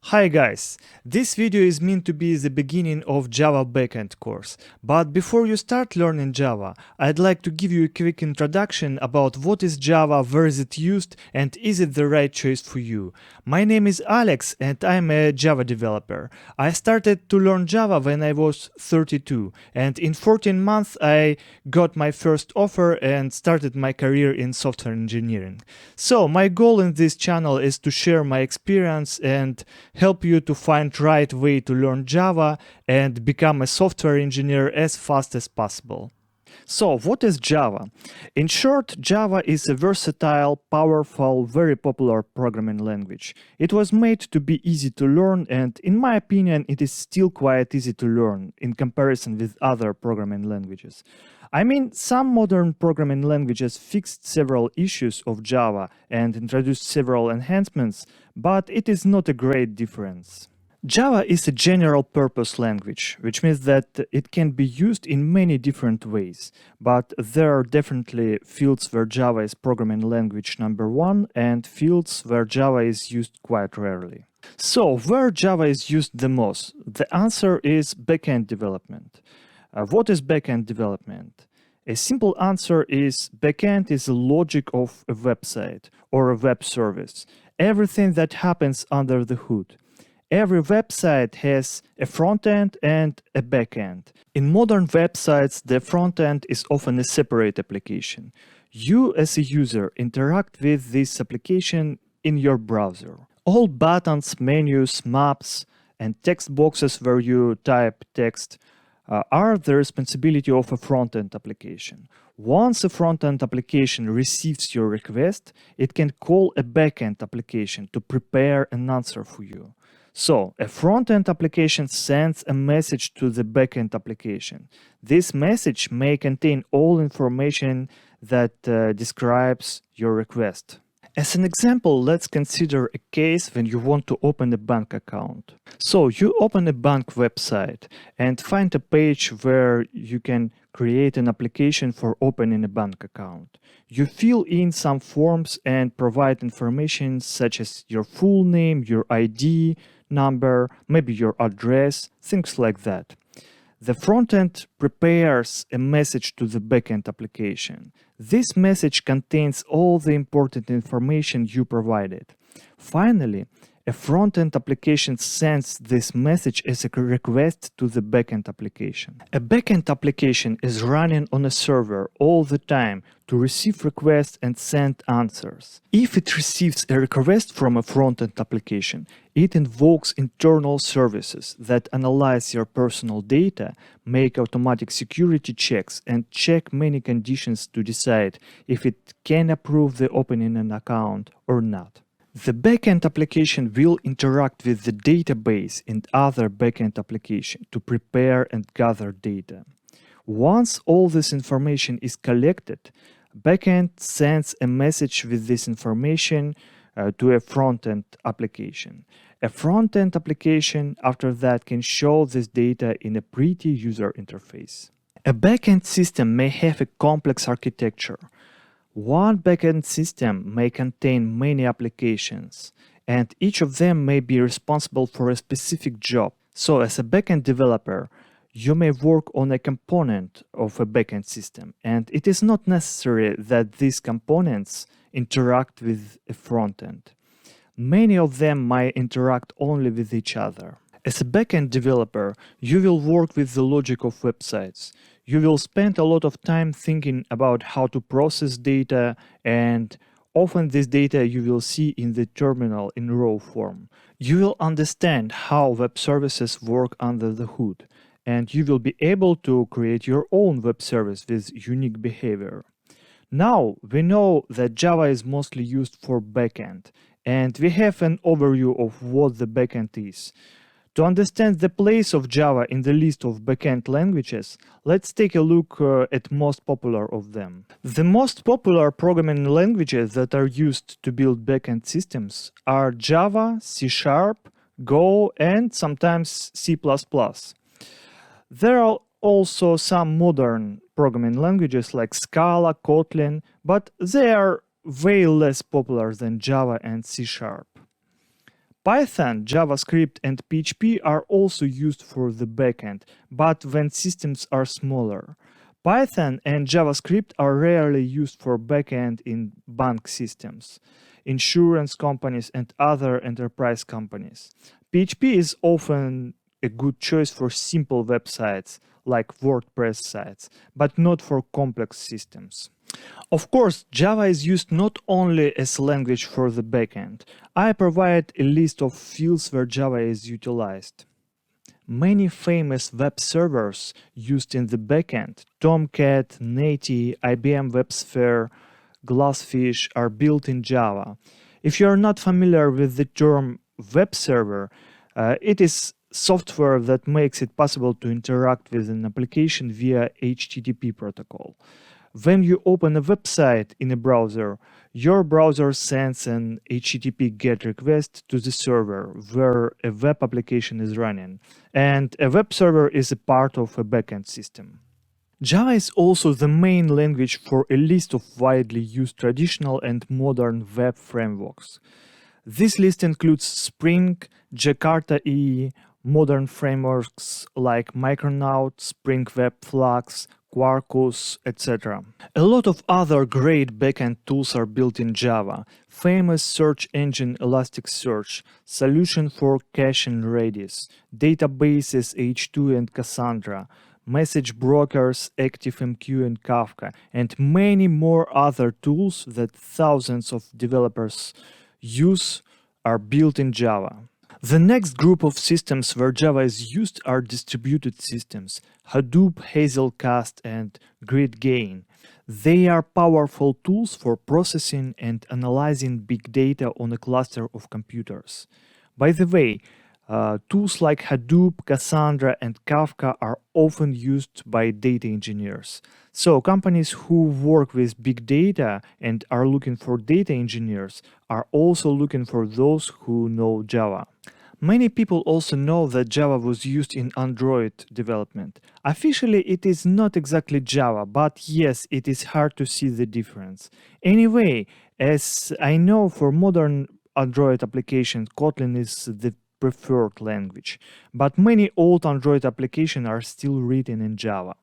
Hi guys, this video is meant to be the beginning of Java backend course, but before you start learning Java, I'd like to give you a quick introduction about what is Java, where is it used, and is it the right choice for you. My name is Alex and I'm a Java developer. I started to learn Java when I was 32, and in 14 months I got my first offer and started my career in software engineering. So my goal in this channel is to share my experience and help you to find right way to learn Java and become a software engineer as fast as possible. So, what is Java? In short, Java is a versatile, powerful, very popular programming language. It was made to be easy to learn, and in my opinion, it is still quite easy to learn in comparison with other programming languages. I mean, some modern programming languages fixed several issues of Java and introduced several enhancements, but it is not a great difference. Java is a general-purpose language, which means that it can be used in many different ways, but there are definitely fields where Java is programming language number one and fields where Java is used quite rarely. So, where Java is used the most? The answer is backend development. What is backend development? A simple answer is backend is the logic of a website or a web service, everything that happens under the hood. Every website has a front end and a back end. In modern websites, the front end is often a separate application. You, as a user, interact with this application in your browser. All buttons, menus, maps, and text boxes where you type text are the responsibility of a front-end application. Once a front-end application receives your request, it can call a back-end application to prepare an answer for you. So, a front-end application sends a message to the back-end application. This message may contain all information that describes your request. As an example, let's consider a case when you want to open a bank account. So, you open a bank website and find a page where you can create an application for opening a bank account. You fill in some forms and provide information such as your full name, your ID, number, maybe your address, things like that. The front-end prepares a message to the backend application. This message contains all the important information you provided. Finally, a front-end application sends this message as a request to the backend application. A backend application is running on a server all the time to receive requests and send answers. If it receives a request from a front-end application, it invokes internal services that analyze your personal data, make automatic security checks, and check many conditions to decide if it can approve the opening an account or not. The backend application will interact with the database and other backend applications to prepare and gather data. Once all this information is collected, backend sends a message with this information to a front-end application. A front-end application after that can show this data in a pretty user interface. A backend system may have a complex architecture. One backend system may contain many applications, and each of them may be responsible for a specific job. So, as a backend developer, you may work on a component of a backend system, and it is not necessary that these components interact with a frontend. Many of them might interact only with each other. As a backend developer, you will work with the logic of websites. You will spend a lot of time thinking about how to process data, and often this data you will see in the terminal in raw form. You will understand how web services work under the hood, and you will be able to create your own web service with unique behavior. Now, we know that Java is mostly used for backend, and we have an overview of what the backend is. To understand the place of Java in the list of backend languages, let's take a look at most popular of them. The most popular programming languages that are used to build backend systems are Java, C#, Go, and sometimes C++. There are also some modern programming languages like Scala, Kotlin, but they are way less popular than Java and C#. Python, JavaScript, and PHP are also used for the backend, but when systems are smaller. Python and JavaScript are rarely used for backend in bank systems, insurance companies, and other enterprise companies. PHP is often a good choice for simple websites like WordPress sites, but not for complex systems. Of course, Java is used not only as a language for the backend. I provide a list of fields where Java is utilized. Many famous web servers used in the backend, Tomcat, Netty, IBM WebSphere, Glassfish, are built in Java. If you are not familiar with the term web server, it is software that makes it possible to interact with an application via HTTP protocol. When you open a website in a browser, your browser sends an HTTP GET request to the server where a web application is running, and a web server is a part of a backend system. Java is also the main language for a list of widely used traditional and modern web frameworks. This list includes Spring, Jakarta EE, modern frameworks like Micronaut, Spring Web Flux, Quarkus, etc. A lot of other great backend tools are built in Java. Famous search engine Elasticsearch, solution for cache and Redis, databases H2 and Cassandra, message brokers ActiveMQ and Kafka, and many more other tools that thousands of developers use are built in Java. The next group of systems where Java is used are distributed systems, Hadoop, Hazelcast, and GridGain. They are powerful tools for processing and analyzing big data on a cluster of computers. By the way, tools like Hadoop, Cassandra, and Kafka are often used by data engineers. So companies who work with big data and are looking for data engineers are also looking for those who know Java. Many people also know that Java was used in Android development. Officially, it is not exactly Java, but yes, it is hard to see the difference. Anyway, as I know, for modern Android applications, Kotlin is the preferred language, but many old Android applications are still written in Java.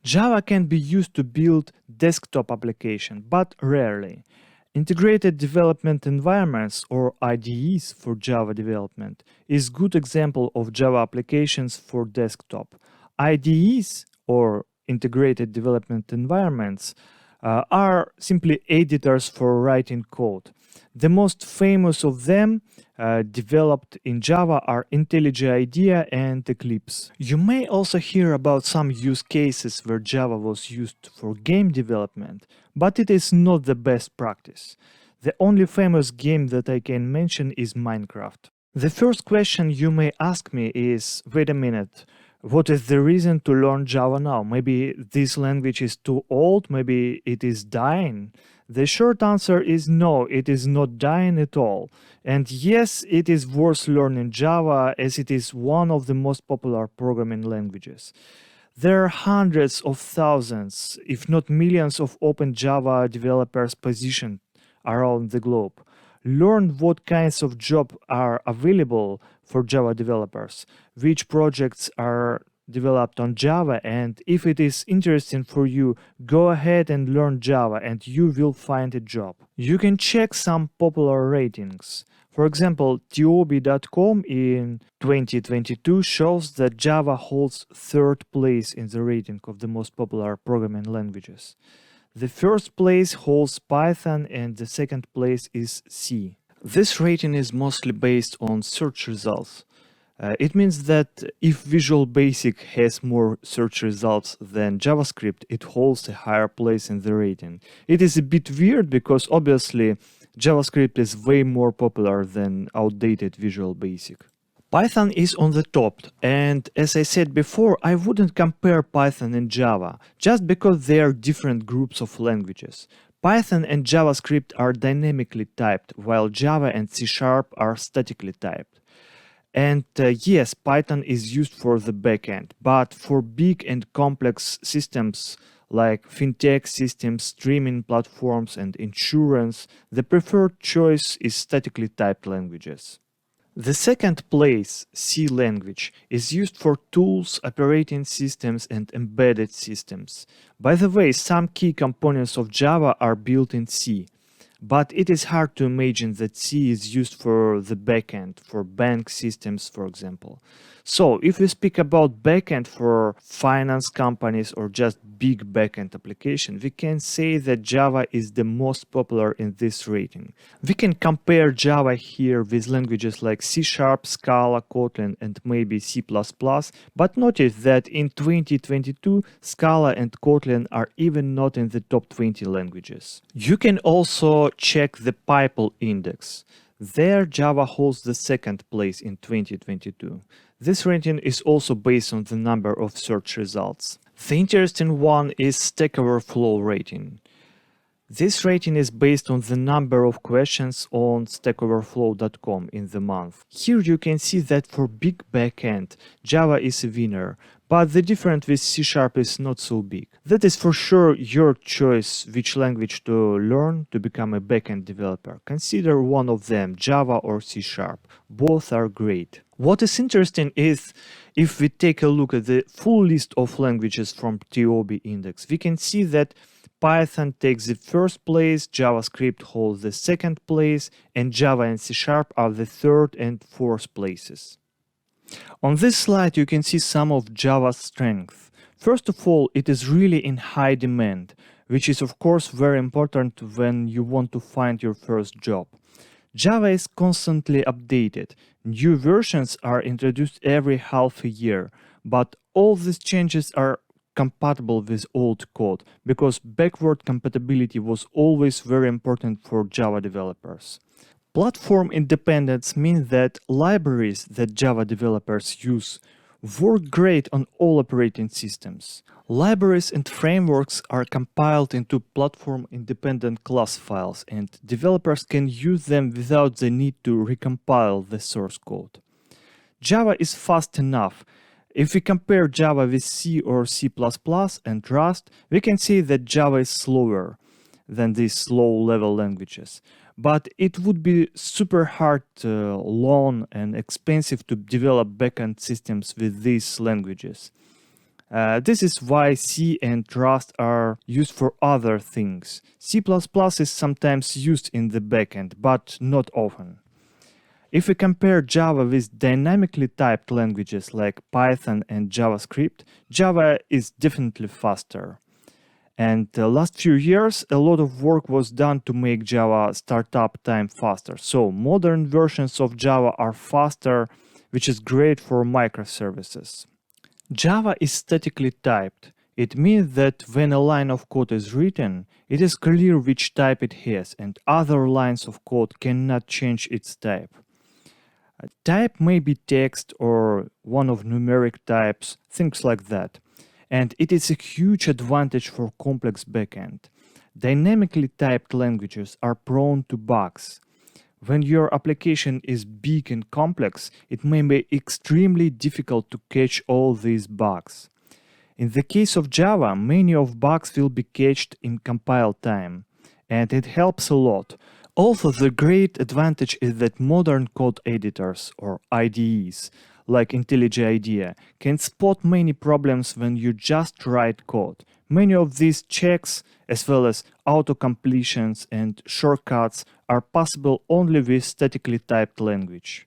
Java can be used to build desktop applications, but rarely. Integrated development environments, or IDEs for Java development, is a good example of Java applications for desktop. IDEs, or integrated development environments, are simply editors for writing code. The most famous of them developed in Java are IntelliJ IDEA and Eclipse. You may also hear about some use cases where Java was used for game development, but it is not the best practice. The only famous game that I can mention is Minecraft. The first question you may ask me is, wait a minute, what is the reason to learn Java now? Maybe this language is too old, maybe it is dying. The short answer is no, it is not dying at all. And yes, it is worth learning Java as it is one of the most popular programming languages. There are hundreds of thousands, if not millions, of open Java developers positioned around the globe. Learn what kinds of jobs are available for Java developers, which projects are developed on Java, and if it is interesting for you, go ahead and learn Java and you will find a job. You can check some popular ratings. For example, Tiobi.com in 2022 shows that Java holds third place in the rating of the most popular programming languages. The first place holds Python and the second place is C. This rating is mostly based on search results. It means that if Visual Basic has more search results than JavaScript, it holds a higher place in the rating. It is a bit weird because obviously JavaScript is way more popular than outdated Visual Basic. Python is on the top, and as I said before, I wouldn't compare Python and Java, just because they are different groups of languages. Python and JavaScript are dynamically typed, while Java and C# are statically typed. And yes, Python is used for the backend, but for big and complex systems like fintech systems, streaming platforms, and insurance, the preferred choice is statically typed languages. The second place, C language, is used for tools, operating systems, and embedded systems. By the way, some key components of Java are built in C, but it is hard to imagine that C is used for the backend, for bank systems, for example. So, if we speak about backend for finance companies or just big backend application, we can say that Java is the most popular in this rating. We can compare Java here with languages like C#, Scala, Kotlin, and maybe C++, but notice that in 2022, Scala and Kotlin are even not in the top 20 languages. You can also check the Piple index. There, Java holds the second place in 2022. This rating is also based on the number of search results. The interesting one is Stack Overflow rating. This rating is based on the number of questions on stackoverflow.com in the month. Here you can see that for big backend, Java is a winner, but the difference with C# is not so big. That is for sure your choice which language to learn to become a backend developer. Consider one of them, Java or C#. Both are great. What is interesting is if we take a look at the full list of languages from TOB index, we can see that Python takes the first place, JavaScript holds the second place, and Java and C# are the third and fourth places. On this slide you can see some of Java's strengths. First of all, it is really in high demand, which is of course very important when you want to find your first job. Java is constantly updated. New versions are introduced every half a year, but all these changes are compatible with old code, because backward compatibility was always very important for Java developers. Platform independence means that libraries that Java developers use work great on all operating systems. Libraries and frameworks are compiled into platform-independent class files, and developers can use them without the need to recompile the source code. Java is fast enough. If we compare Java with C or C++ and Rust, we can see that Java is slower than these low-level languages. But it would be super hard, long and expensive to develop backend systems with these languages. This is why C and Rust are used for other things. C++ is sometimes used in the backend, but not often. If we compare Java with dynamically typed languages like Python and JavaScript, Java is definitely faster. And the last few years, a lot of work was done to make Java startup time faster. So modern versions of Java are faster, which is great for microservices. Java is statically typed. It means that when a line of code is written, it is clear which type it has, and other lines of code cannot change its type. A type may be text or one of numeric types, things like that. And it is a huge advantage for complex backend. Dynamically typed languages are prone to bugs. When your application is big and complex, it may be extremely difficult to catch all these bugs. In the case of Java, many of bugs will be catched in compile time, and it helps a lot. Also, the great advantage is that modern code editors, or IDEs, like IntelliJ IDEA, can spot many problems when you just write code. Many of these checks, as well as auto-completions and shortcuts, are possible only with statically typed language.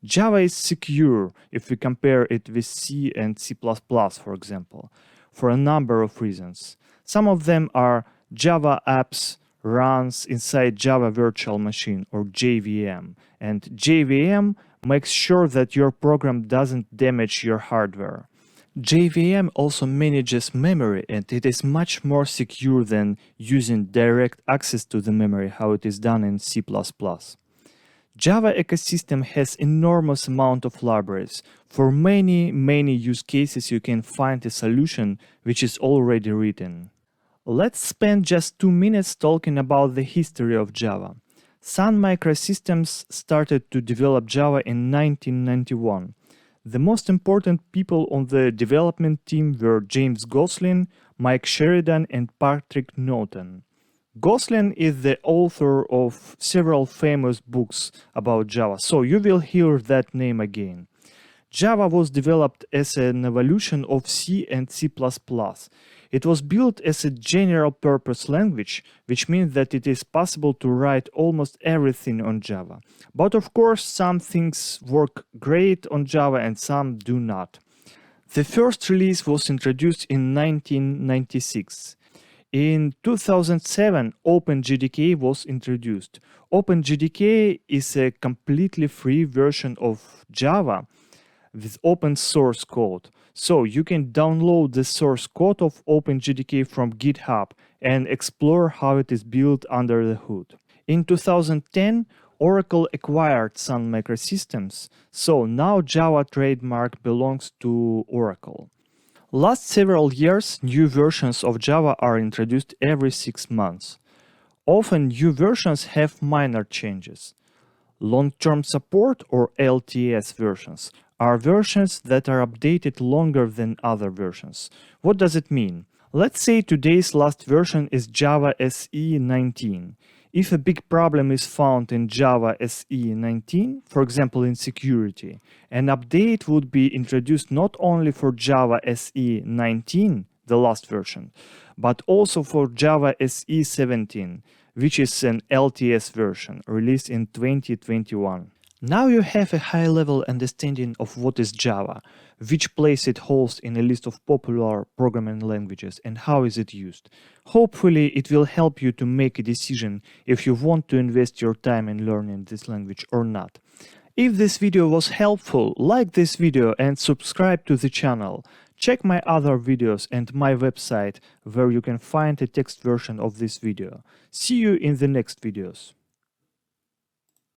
Java is secure if we compare it with C and C++, for example, for a number of reasons. Some of them are Java apps runs inside Java Virtual Machine, or JVM, and JVM makes sure that your program doesn't damage your hardware. JVM also manages memory, and it is much more secure than using direct access to the memory, how it is done in C++. Java ecosystem has enormous amount of libraries. For many use cases you can find a solution which is already written. Let's spend just 2 minutes talking about the history of Java. Sun Microsystems started to develop Java in 1991. The most important people on the development team were James Gosling, Mike Sheridan, and Patrick Norton. Gosling is the author of several famous books about Java, so you will hear that name again. Java was developed as an evolution of C and C++. It was built as a general-purpose language, which means that it is possible to write almost everything on Java. But of course, some things work great on Java and some do not. The first release was introduced in 1996. In 2007, OpenJDK was introduced. OpenJDK is a completely free version of Java with open source code. So you can download the source code of OpenJDK from GitHub and explore how it is built under the hood. In 2010, Oracle acquired Sun Microsystems, so now Java trademark belongs to Oracle. Last several years, new versions of Java are introduced every 6 months. Often new versions have minor changes. Long-term support or LTS versions are versions that are updated longer than other versions. What does it mean? Let's say today's last version is Java SE 19. If a big problem is found in Java SE 19, for example in security, an update would be introduced not only for Java SE 19, the last version, but also for Java SE 17, which is an LTS version released in 2021. Now you have a high-level understanding of what is Java, which place it holds in a list of popular programming languages, and how is it used. Hopefully it will help you to make a decision if you want to invest your time in learning this language or not. If this video was helpful, like this video and subscribe to the channel. Check my other videos and my website where you can find a text version of this video. See you in the next videos.